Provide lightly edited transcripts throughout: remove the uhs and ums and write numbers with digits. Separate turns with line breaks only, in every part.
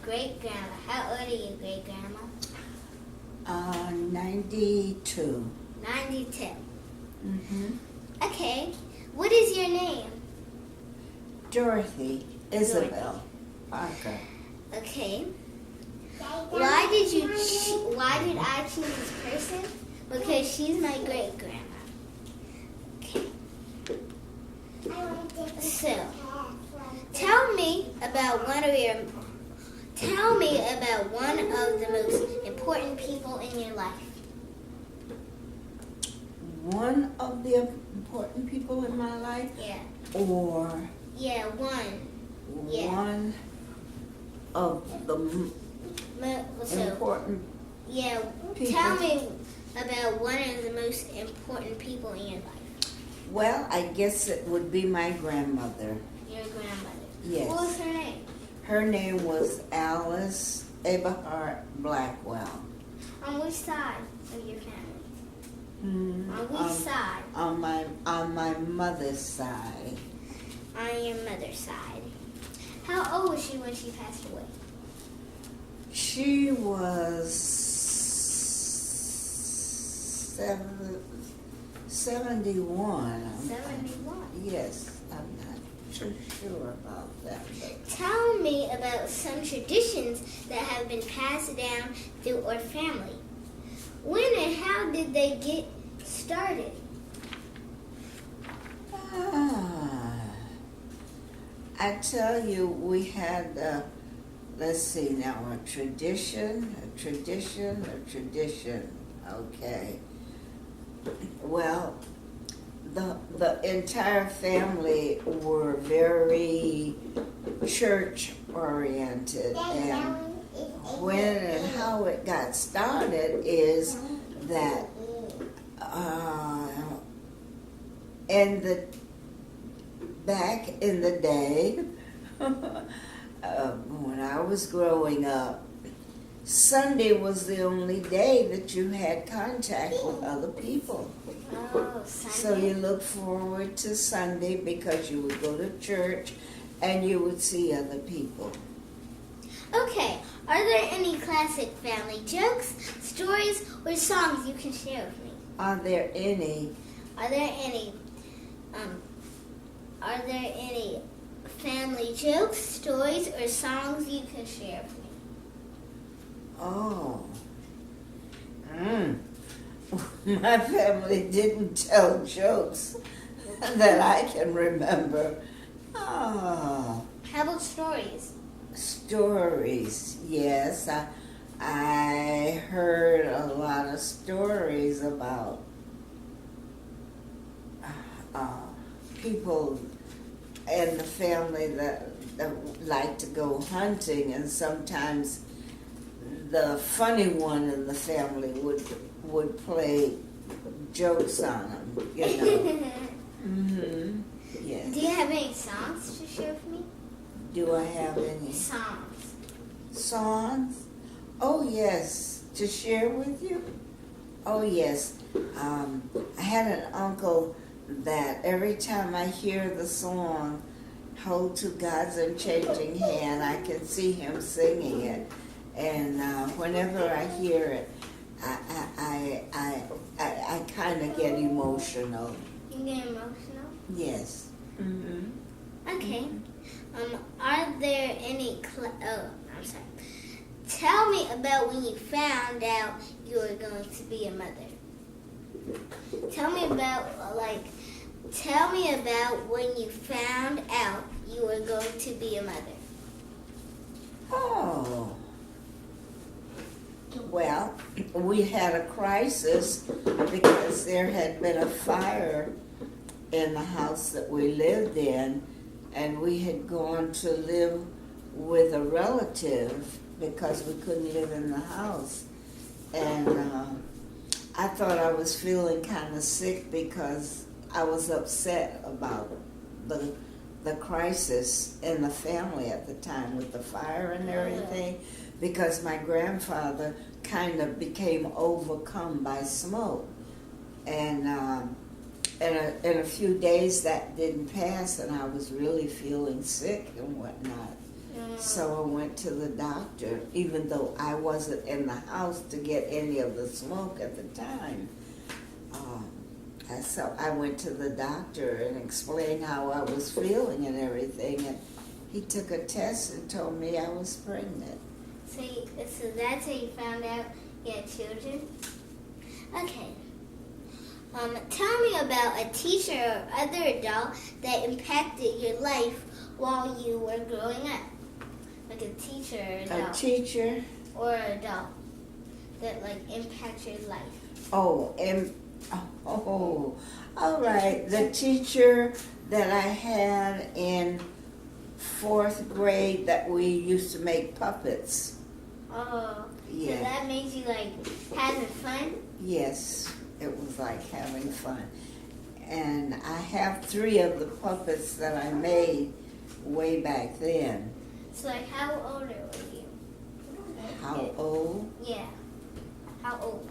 great-grandma. How old are you, great-grandma?
92.
92.
Mm-hmm.
Okay. What is your name?
Dorothy Isabel Parker.
Okay. Why did I choose this person? Because she's my great-grandma. Okay. So, tell me about one of the most important people in your life.
One of the important people in my life?
Yeah.
Or
Yeah, one. Yeah.
one of the important
Yeah,
people?
tell me about one of the most important people in your life.
Well, I guess it would be my grandmother.
Your grandmother.
Yes.
What was her name?
Her name was Alice Eberhart Blackwell.
On which side of your family?
On
which side?
On my mother's side.
On your mother's side. How old was she when she passed away?
She was 71.
71.
Yes, I'm not too sure about that. But
Tell me about some traditions that have been passed down through our family. When and how did they get started?
I tell you, we had, let's see now, a tradition. Okay. Well, the entire family were very church oriented, and when and how it got started is that back in the day when I was growing up, Sunday was the only day that you had contact with other people.
Oh, Sunday.
So you look forward to Sunday because you would go to church and you would see other people.
Okay, are there any classic family jokes, stories, or songs you can share with me?
Are there any?
Are there any family jokes, stories, or songs you can share with me?
Oh. My family didn't tell jokes that I can remember. Oh.
How about stories?
Stories, yes. I heard a lot of stories about people in the family that like to go hunting, and sometimes the funny one in the family would play jokes on them, you know. Mm-hmm. Yes.
Do you have any songs to share with me?
Do I have any
Songs.
songs? Oh yes, to share with you. Oh yes, I had an uncle that every time I hear the song "Hold to God's Unchanging Hand," I can see him singing it, and whenever I hear it, I kind of get emotional.
You get emotional?
Yes. Mm-hmm.
Okay. Are there any? I'm sorry. Tell me about when you found out you were going to be a mother. Tell me about when you found out you were going to be a mother.
Oh. Well, we had a crisis because there had been a fire in the house that we lived in, and we had gone to live with a relative because we couldn't live in the house. And I thought I was feeling kind of sick because I was upset about the crisis in the family at the time with the fire and everything, because my grandfather kind of became overcome by smoke. And in a few days that didn't pass, and I was really feeling sick and whatnot. So I went to the doctor, even though I wasn't in the house to get any of the smoke at the time. So I went to the doctor and explained how I was feeling and everything, and he took a test and told me I was pregnant.
So that's how you found out you had children? Okay. Tell me about a teacher or other adult that impacted your life while you were growing up. Like a teacher or adult.
A teacher?
Or adult that like impacts your life.
Oh, all right. The teacher that I had in 4th grade that we used to make puppets.
Oh,
yeah.
So that made you like having fun?
Yes, it was like having fun. And I have 3 of the puppets that I made way back then.
So like how old were you?
How old?
Yeah. How old?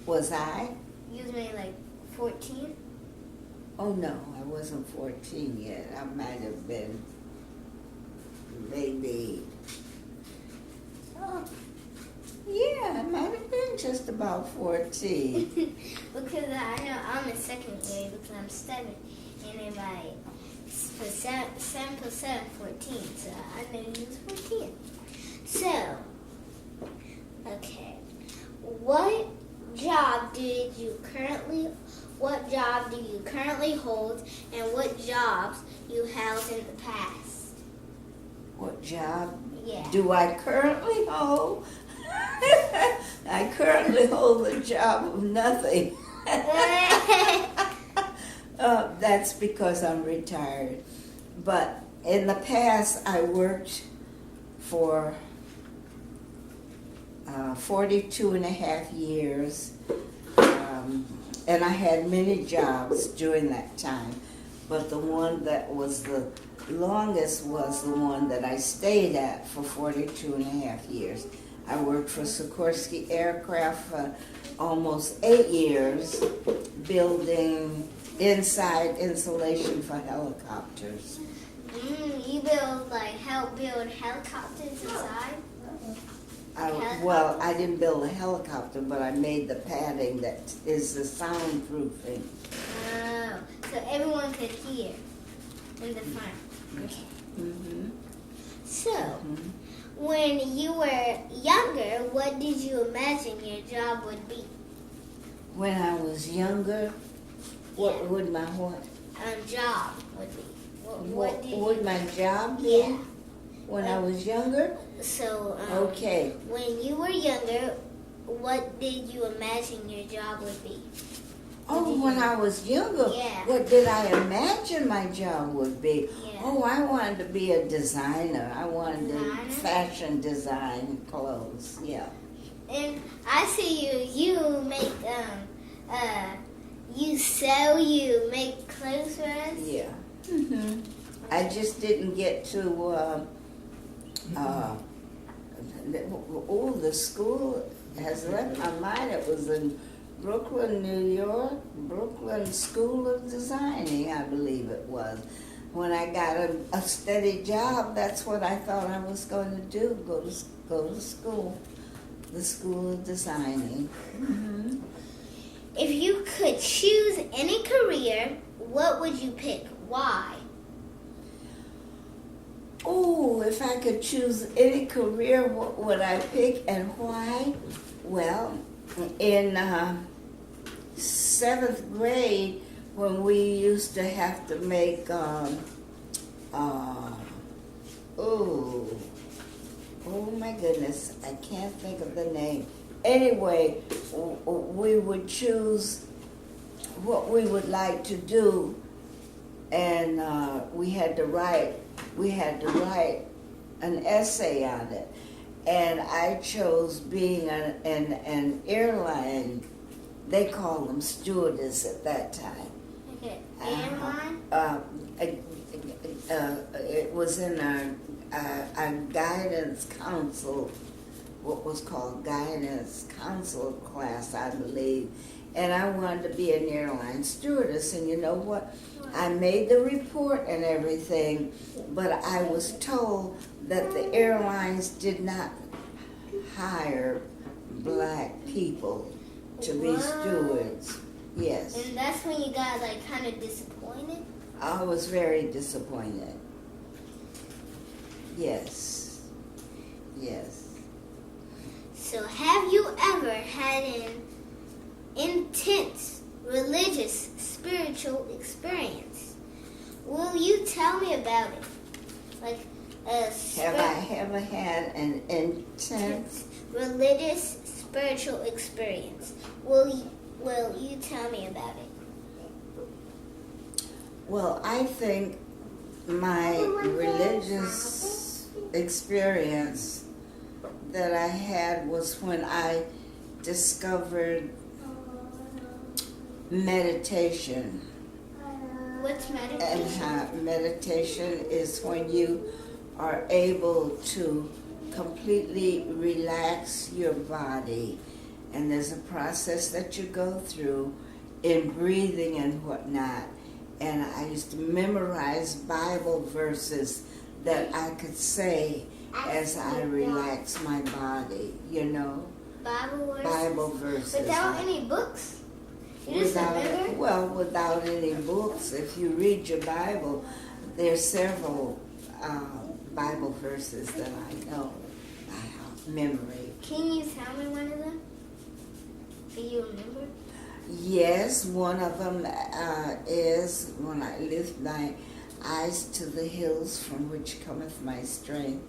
Was I?
You was maybe like 14?
Oh no, I wasn't 14 yet. I might have been maybe, yeah, I might have been just about 14.
Because I know I'm in 2nd grade because I'm 7. And then by 7 plus 7, 14. So I know you was 14. So, okay. What job do you currently hold, and what jobs you held in the past?
What job
Yeah.
do I currently hold? I currently hold the job of nothing. That's because I'm retired. But in the past, I worked for 42 and a half years. And I had many jobs during that time. But the one that was the longest was the one that I stayed at for 42 and a half years. I worked for Sikorsky Aircraft for almost 8 years, building inside insulation for helicopters.
You help build helicopters inside?
Well, I didn't build a helicopter, but I made the padding that is the soundproofing.
Oh, so everyone could hear in the front. Okay.
Mm-hmm.
So, when you were younger, what did you imagine your job would be?
When I was younger, what would my
job would be?
What would my job be?
Yeah.
When I was younger?
So,
okay.
When you were younger, what did you imagine your job would be?
Oh, when I was younger,
Yeah.
What did I imagine my job would be?
Yeah.
Oh, I wanted to be a designer. I wanted
Designer?
to fashion design clothes. Yeah.
And I see you make you sew, you make clothes for us.
Yeah. Mm-hmm. I just didn't get to. The school has left my mind. It was in Brooklyn, New York, Brooklyn School of Designing, I believe it was. When I got a steady job, that's what I thought I was going to do, go to school, the School of Designing. Mm-hmm.
If you could choose any career, what would you pick? Why?
Oh, if I could choose any career, what would I pick and why? Well, in 7th grade, when we used to have to make, oh my goodness, I can't think of the name. Anyway, we would choose what we would like to do, and we had to write an essay on it. And I chose being an airline, they called them stewardess at that time.
Okay, airline?
It was in our guidance council, what was called guidance council class, I believe. and I wanted to be an airline stewardess. And you know what? I made the report and everything, but I was told that the airlines did not hire black people to be stewards. Yes.
And that's when you got like kind of disappointed?
I was very disappointed. Yes. Yes.
So have you ever had an intense religious spiritual experience? Will you tell me about it? Like
Have I ever had an intense
religious spiritual experience? Will you tell me about it?
Well, I think my religious experience that I had was when I discovered meditation.
What's
And
meditation?
how meditation is when you are able to completely relax your body. And there's a process that you go through in breathing and whatnot. And I used to memorize Bible verses that I could say as I relax my body, you know. Bible verses.
Without any books? You just remember?
Well, without any books. If you read your Bible, there's several Bible verses that I know by memory.
Can you tell me one of them? Do you remember?
Yes, one of them is, when I lift my eyes to the hills from which cometh my strength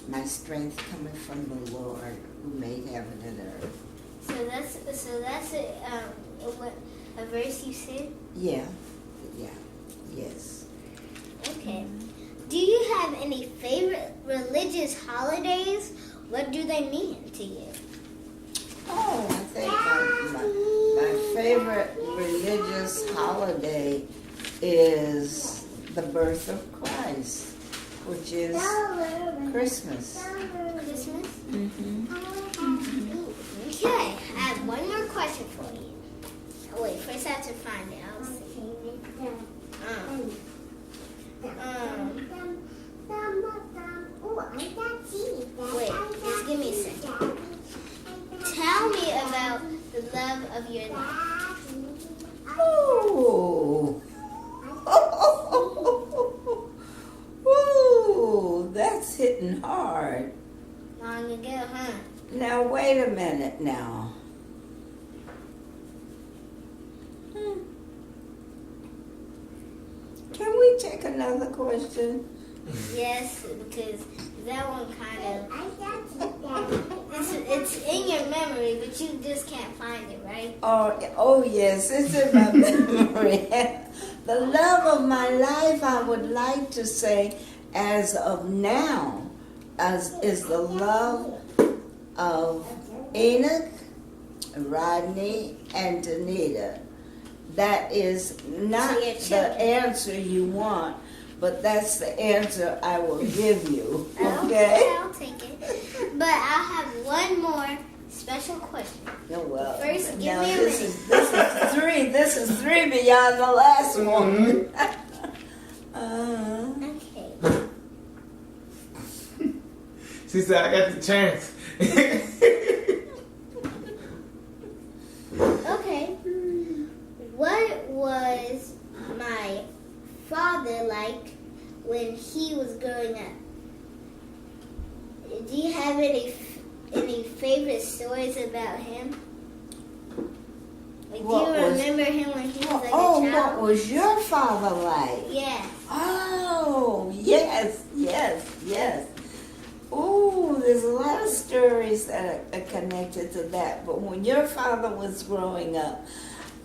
cometh from the Lord who made heaven and earth.
So that's a verse you said?
Yeah, yes.
Okay. Do you have any favorite religious holidays? What do they mean to you?
Oh, I think my favorite religious holiday is the birth of Christ, which is Christmas.
Christmas?
Mm-hmm.
Okay, I have one more question for you. Oh, wait, first I have to find it. I'll see. Wait, just give me a second. Tell me about the love of your life.
Oh. Ooh, that's hitting hard.
Long ago, huh?
Now, wait a minute now. Can we take another question?
Yes, because that one kind of it's in your memory, but you just can't find it, right?
Oh yes, it's in my memory. The love of my life, I would like to say, as of now, is the love of Enoch, Rodney, and Danita. That is not the answer you want, but that's the answer I will give you. Okay?
I'll take it. But I have one more special question.
Oh, well,
First, give
now
me a
this
minute.
is three. This is three beyond the last one.
Okay.
She said, I got the chance.
Okay. What was my father like when he was growing up? Do you have any favorite stories about him? Like, do you remember him when he was like a child?
What was your father like?
Yeah.
Oh, yes. Oh, there's a lot of stories that are connected to that. But when your father was growing up,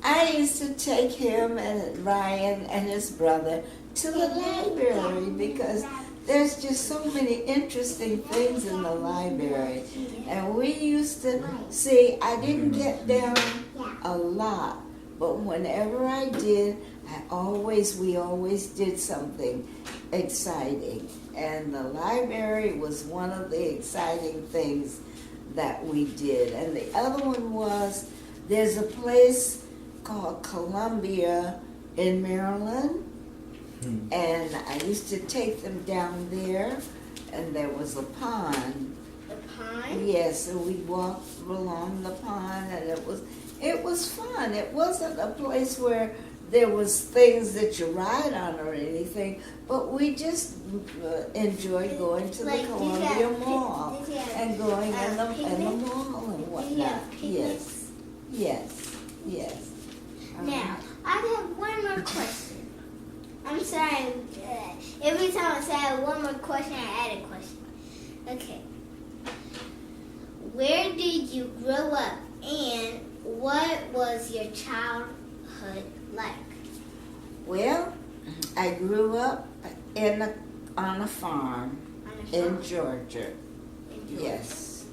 I used to take him and Ryan and his brother to the library because there's just so many interesting things in the library. And we used to see, I didn't get down a lot, but whenever I did, we always did something exciting. And the library was one of the exciting things that we did. And the other one was There's a place called Columbia in Maryland, and I used to take them down there, and there was a pond.
The pond?
Yes, and we walked along the pond, and it was fun. It wasn't a place where there was things that you ride on or anything, but we just enjoyed going to the Columbia Mall and going in the mall and whatnot. Yes, yes, yes.
Now, I have one more question. I'm sorry. Every time I say I have one more question, I add a question. Okay. Where did you grow up, and what was your childhood like?
Well, I grew up on a farm in Georgia. Yes.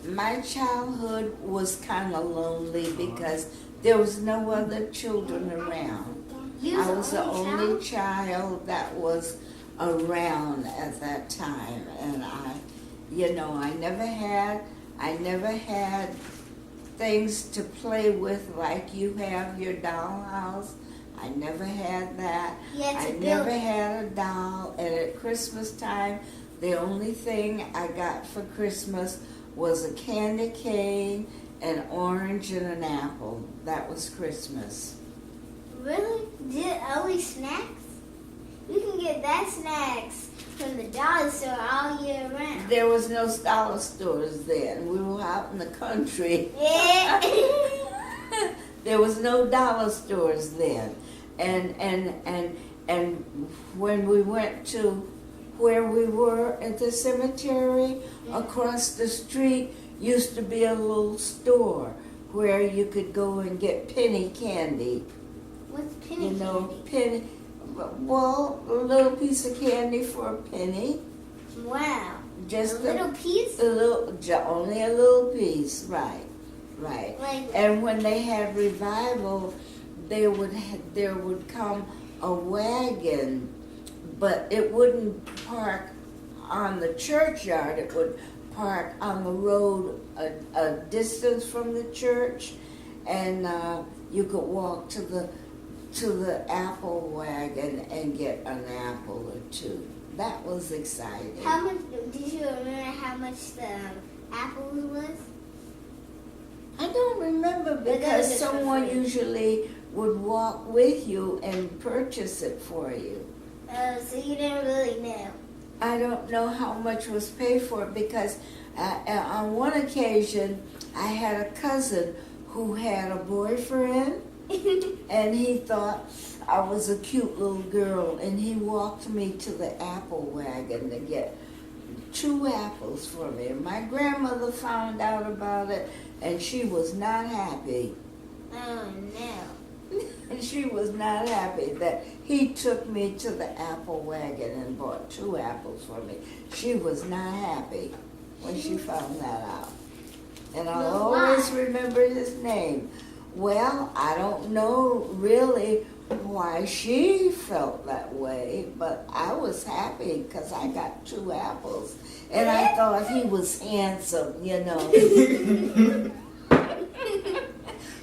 My childhood was kind of lonely because there was no other children around. I was the only child that was around at that time, and I never had things to play with like you have your dollhouse. I never had that. I never had a doll, and at Christmas time, the only thing I got for Christmas was a candy cane, an orange, and an apple. That was Christmas.
Really? Only snacks? You can get that snacks from the dollar store all year round.
There was no dollar stores then. We were out in the country.
Yeah.
There was no dollar stores then. And when we went to where we were at the cemetery, across the street used to be a little store where you could go and get penny candy.
What's penny candy?
Penny. Well, a little piece of candy for a penny.
Wow.
Just
a little piece?
Only a little piece, right.
Like,
and when they had revival, there would come a wagon, but it wouldn't park on the churchyard. It would park on the road a distance from the church, and you could walk to the apple wagon and get an apple or two. That was exciting.
How much? Did you remember how much the apples was?
I don't remember because someone usually would walk with you and purchase it for you.
So you didn't really know.
I don't know how much was paid for it because on one occasion I had a cousin who had a boyfriend and he thought I was a cute little girl, and he walked me to the apple wagon to get 2 apples for me. My grandmother found out about it, and she was not happy.
Oh, no.
And she was not happy that he took me to the apple wagon and bought 2 apples for me. She was not happy when she found that out. And I'll always remember his name. Well, I don't know really why she felt that way, but I was happy because I got 2 apples. And I thought he was handsome,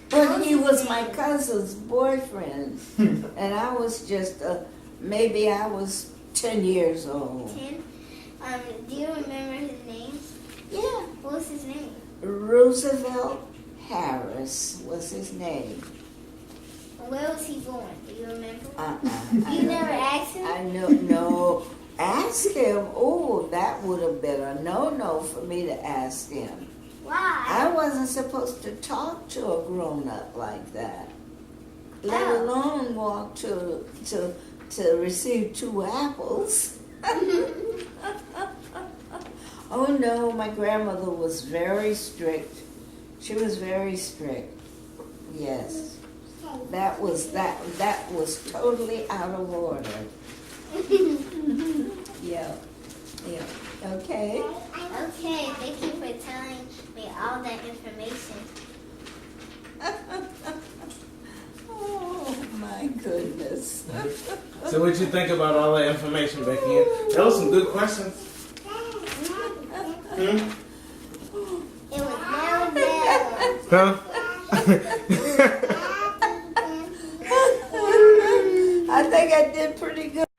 But he was my cousin's boyfriend. And I was just, maybe I was 10 years old.
10? Do you remember his name?
Yeah.
What was his name?
Roosevelt Harris was his name.
Where was he born? Do you remember?
You
never asked him?
I know, no. Ask him. Oh, that would have been a no-no for me to ask him.
Why?
I wasn't supposed to talk to a grown-up like that. Let alone walk to receive 2 apples. Oh no, my grandmother was very strict. She was very strict. Yes. That was totally out of order. Yeah. Okay.
Okay, thank you for telling me all that information.
Oh my goodness.
So what you think about all that information, Becky? That was some good questions.
It was no.
Huh?
I think I did pretty good.